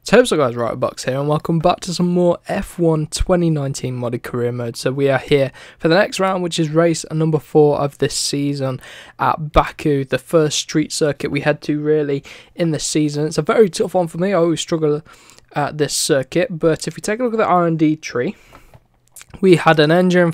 So what's up guys, Box here and welcome back to some more F1 2019 modded career mode. So we are here for the next round, which is race number 4 of this season at Baku, the first street circuit we head to really in the season. It's a very tough one for me. I always struggle at this circuit, but if we take a look at the R&D tree, we had an engine,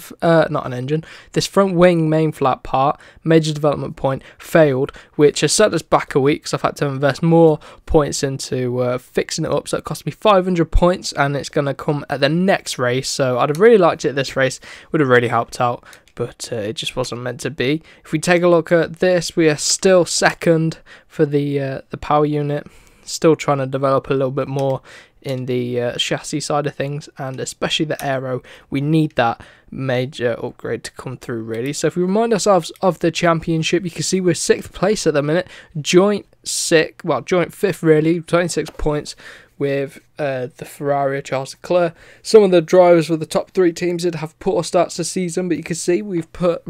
this front wing main flat part, major development point, failed, which has set us back a week because I've had to invest more points into fixing it up, so it cost me 500 points and it's going to come at the next race. So I'd have really liked it this race, would have really helped out, but it just wasn't meant to be. If we take a look at this, we are still second for the power unit, still trying to develop a little bit more in the chassis side of things, and especially the aero. We need that major upgrade to come through really. So if we remind ourselves of the championship, you can see we're 6th place at the minute, joint 5th really, 26 points with the Ferrari, Charles Leclerc. Some of the drivers with the top 3 teams did have poor starts this season, but you can see we've put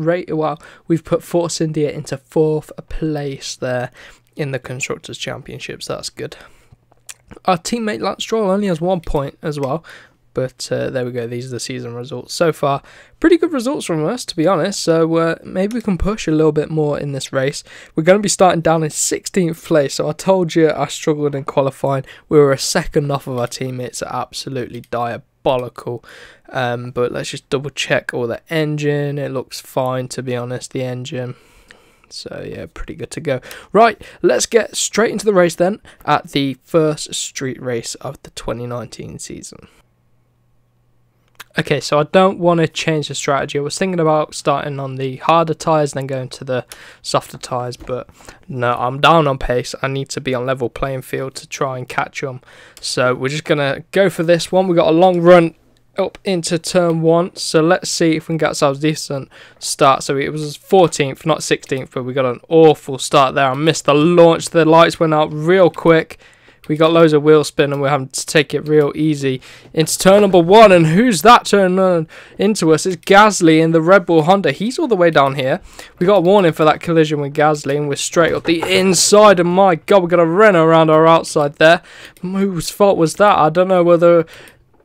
Force India into 4th place there in the Constructors' Championship, so that's good. Our teammate Lance Stroll only has 1 point as well, but there we go. These are the season results so far. Pretty good results from us, to be honest, so maybe we can push a little bit more in this race. We're going to be starting down in 16th place, so I told you I struggled in qualifying. We were a second off of our teammates, absolutely diabolical. But let's just double check all the engine. It looks fine, to be honest, the engine. So yeah, pretty good to go. Right, let's get straight into the race then at the first street race of the 2019 season. Okay, so I don't want to change the strategy. I was thinking about starting on the harder tyres and then going to the softer tyres, but no, I'm down on pace. I need to be on level playing field to try and catch them. So we're just going to go for this one. We've got a long run up into turn 1, so let's see if we can get ourselves a decent start. So it was 14th, not 16th, but we got an awful start there. I missed the launch, the lights went out real quick, we got loads of wheel spin and we're having to take it real easy into turn number 1. And who's that turning into us? It's Gasly in the Red Bull Honda. He's all the way down here. We got a warning for that collision with Gasly and we're straight up the inside, and my god, we got a Renault around our outside there. Whose fault was that? I don't know whether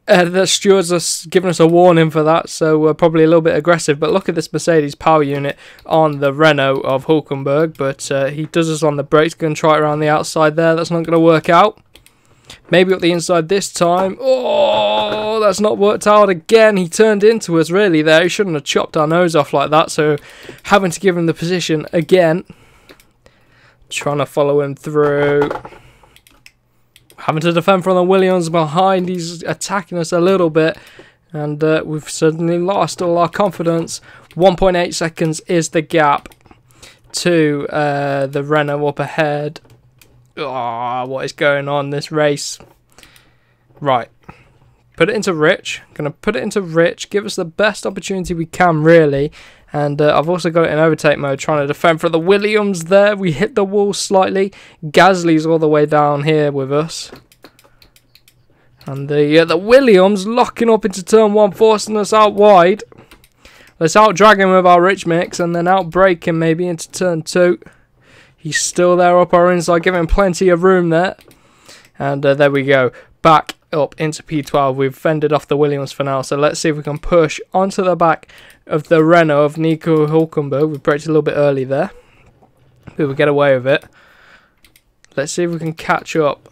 the stewards are giving us a warning for that, so we're probably a little bit aggressive. But look at this Mercedes power unit on the Renault of Hulkenberg, but he does us on the brakes. Going to try it around the outside there. That's not going to work out. Maybe up the inside this time. Oh, that's not worked out again. He turned into us really there. He shouldn't have chopped our nose off like that, so having to give him the position again. Trying to follow him through. Having to defend from the Williams behind. He's attacking us a little bit, and we've suddenly lost all our confidence. 1.8 seconds is the gap to the Renault up ahead. Oh, what is going on this race? Right, put it into Rich. Gonna put it into Rich. Give us the best opportunity we can, really. And I've also got it in overtake mode, trying to defend for the Williams there. We hit the wall slightly. Gasly's all the way down here with us. And the Williams locking up into turn 1, forcing us out wide. Let's out-drag him with our Rich Mix and then out-brake him maybe into turn 2. He's still there up our inside, giving him plenty of room there. And there we go. Back up into P12. We've fended off the Williams for now, so let's see if we can push onto the back of the Renault of Nico Hulkenberg. We braked a little bit early there, but we get away with it. Let's see if we can catch up.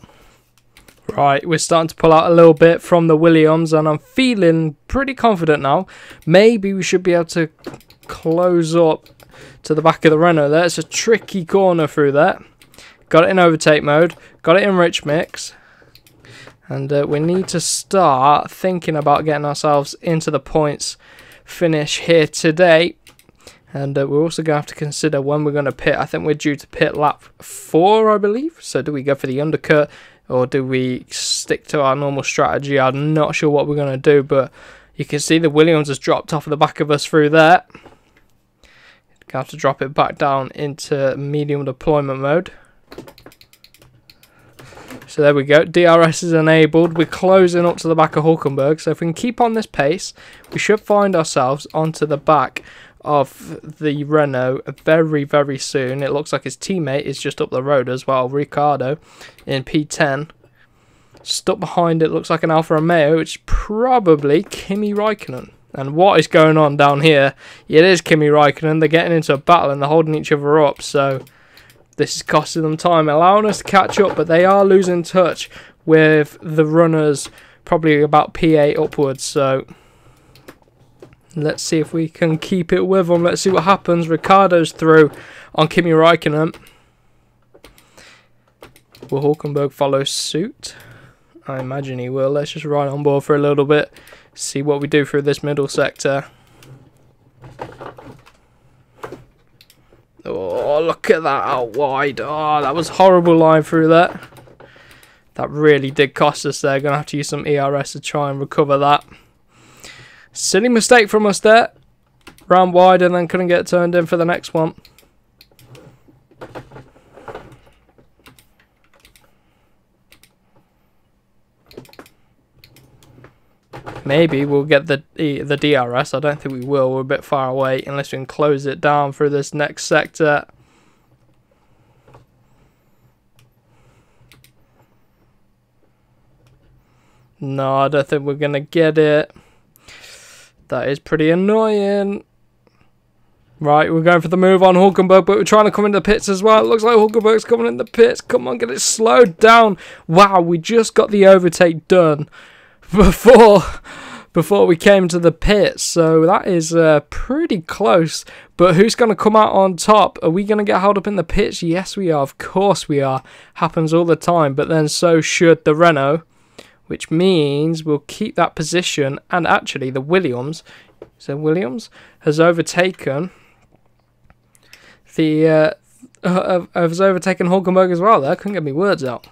Right, we're starting to pull out a little bit from the Williams, and I'm feeling pretty confident now. Maybe we should be able to close up to the back of the Renault there. It's a tricky corner through there. Got it in overtake mode, got it in Rich Mix. And we need to start thinking about getting ourselves into the points finish here today. And we're also going to have to consider when we're going to pit. I think we're due to pit lap 4, I believe. So do we go for the undercut or do we stick to our normal strategy? I'm not sure what we're going to do, but you can see the Williams has dropped off of the back of us through there. Going to have to drop it back down into medium deployment mode. So there we go, DRS is enabled. We're closing up to the back of Hulkenberg, so if we can keep on this pace, we should find ourselves onto the back of the Renault very, very soon. It looks like his teammate is just up the road as well, Ricciardo in P10. Stuck behind it looks like an Alfa Romeo, which is probably Kimi Raikkonen. And what is going on down here? It is Kimi Raikkonen. They're getting into a battle and they're holding each other up. So this is costing them time, allowing us to catch up. But they are losing touch with the runners, probably about P8 upwards. So let's see if we can keep it with them. Let's see what happens. Ricciardo's through on Kimi Raikkonen. Will Hulkenberg follow suit? I imagine he will. Let's just ride on board for a little bit. See what we do through this middle sector. Oh, look at that out wide. Oh, that was a horrible line through that. That really did cost us there. Going to have to use some ERS to try and recover that. Silly mistake from us there. Ran wide and then couldn't get turned in for the next one. Maybe we'll get the DRS. I don't think we will. We're a bit far away unless we can close it down through this next sector. No, I don't think we're going to get it. That is pretty annoying. Right, we're going for the move on Hulkenberg, but we're trying to come into the pits as well. It looks like Hulkenberg's coming in the pits. Come on, get it slowed down. Wow, we just got the overtake done before we came to the pits, so that is pretty close. But who's going to come out on top? Are we going to get held up in the pits? Yes, we are. Of course we are. Happens all the time. But then so should the Renault, which means we'll keep that position. And actually, the Williams, so Williams has overtaken the has overtaken Hulkenberg as well. There, couldn't get me words out.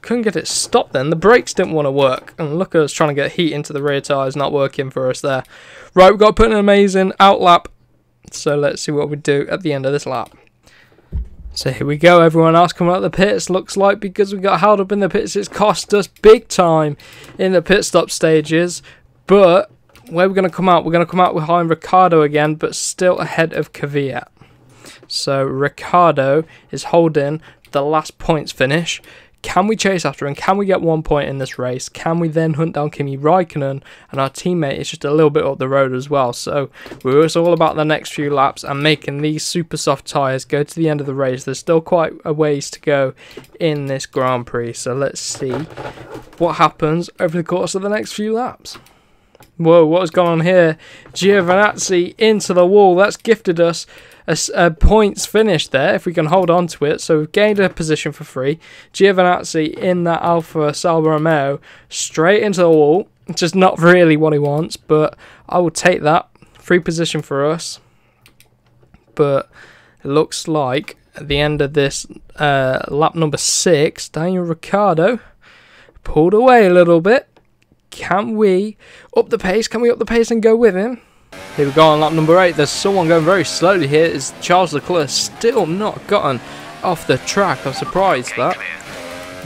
Couldn't get it stopped then. The brakes didn't want to work. And look at us trying to get heat into the rear tyres. Not working for us there. Right, we've got to put an amazing out lap. So let's see what we do at the end of this lap. So here we go. Everyone else coming out of the pits. Looks like because we got held up in the pits, it's cost us big time in the pit stop stages. But where we're going to come out? We're going to come out behind Ricciardo again, but still ahead of Kvyat. So Ricciardo is holding the last points finish. Can we chase after him? Can we get 1 point in this race? Can we then hunt down Kimi Raikkonen? And our teammate is just a little bit up the road as well. So it's all about the next few laps and making these super soft tyres go to the end of the race. There's still quite a ways to go in this Grand Prix. So let's see what happens over the course of the next few laps. Whoa, what has gone on here? Giovinazzi into the wall. That's gifted us a points finish there, if we can hold on to it. So we've gained a position for free. Giovinazzi in that Alfa Romeo straight into the wall. Just not really what he wants, but I will take that. Free position for us. But it looks like at the end of this lap number 6, Daniel Ricciardo pulled away a little bit. Can we up the pace? Can we up the pace and go with him? Here we go on lap number 8. There's someone going very slowly here. Is Charles Leclerc still not gotten off the track? I'm surprised that.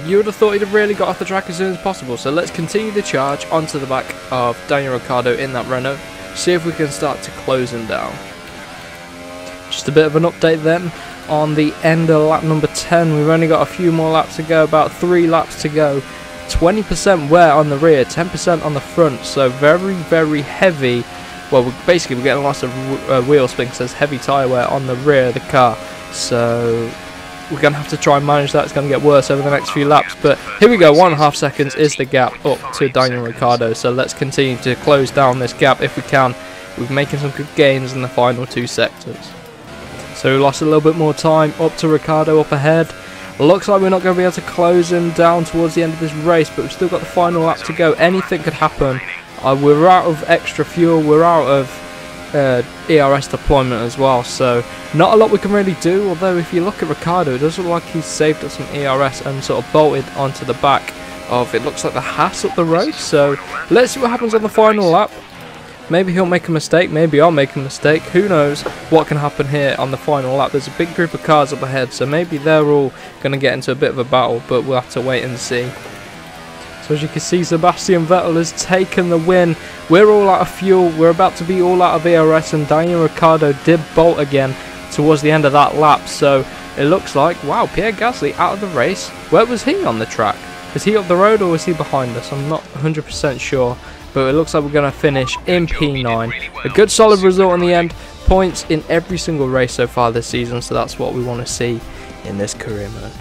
You would have thought he'd have really got off the track as soon as possible. So let's continue the charge onto the back of Daniel Ricciardo in that Renault. See if we can start to close him down. Just a bit of an update then on the end of lap number 10. We've only got a few more laps to go, about 3 laps to go. 20% wear on the rear, 10% on the front. So very, very heavy. Well, we're getting lots of wheel spin because there's heavy tyre wear on the rear of the car. So we're going to have to try and manage that. It's going to get worse over the next few laps. But here we go, 1.5 seconds is the gap up to Daniel Ricciardo. So let's continue to close down this gap if we can. We're making some good gains in the final 2 sectors. So we lost a little bit more time up to Ricciardo up ahead. Looks like we're not going to be able to close him down towards the end of this race, but we've still got the final lap to go. Anything could happen. We're out of extra fuel, we're out of ERS deployment as well, so not a lot we can really do. Although if you look at Ricciardo, it does look like he's saved up some ERS and sort of bolted onto the back of, it looks like the Haas up the road. So let's see what happens on the final lap. Maybe he'll make a mistake, maybe I'll make a mistake, who knows what can happen here on the final lap. There's a big group of cars up ahead, so maybe they're all going to get into a bit of a battle, but we'll have to wait and see. So as you can see, Sebastian Vettel has taken the win. We're all out of fuel, we're about to be all out of ERS, and Daniel Ricciardo did bolt again towards the end of that lap, so it looks like, wow, Pierre Gasly out of the race. Where was he on the track? Was he up the road or was he behind us? I'm not 100% sure, but it looks like we're going to finish in P9. A good solid result in the end. Points in every single race so far this season, so that's what we want to see in this career mode.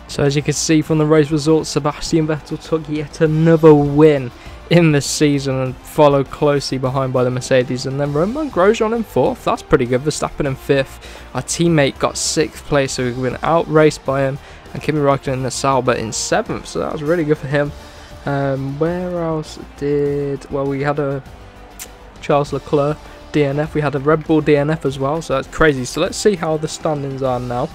So as you can see from the race results, Sebastian Vettel took yet another win in this season and followed closely behind by the Mercedes, and then Romain Grosjean in 4th. That's pretty good. Verstappen in 5th. Our teammate got 6th place, so we've been outraced by him, and Kimi Räikkönen and Sauber in 7th, so that was really good for him. Where else well, we had a Charles Leclerc DNF, we had a Red Bull DNF as well, so that's crazy. So let's see how the standings are now.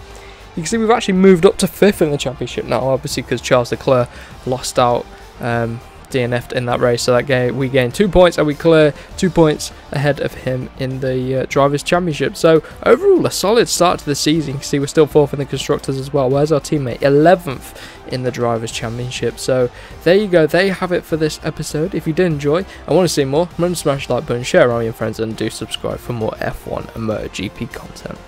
You can see we've actually moved up to 5th in the championship now, obviously because Charles Leclerc lost out, DNF'd in that race, so that game we gained 2 points and we clear 2 points ahead of him in the Drivers' Championship. So overall a solid start to the season. You can see we're still 4th in the Constructors as well. Where's our teammate? 11th in the Drivers' Championship. So there you go, there you have it for this episode. If you did enjoy and want to see more, remember to smash the like button, share around with your friends, and do subscribe for more F1 and MotoGP content.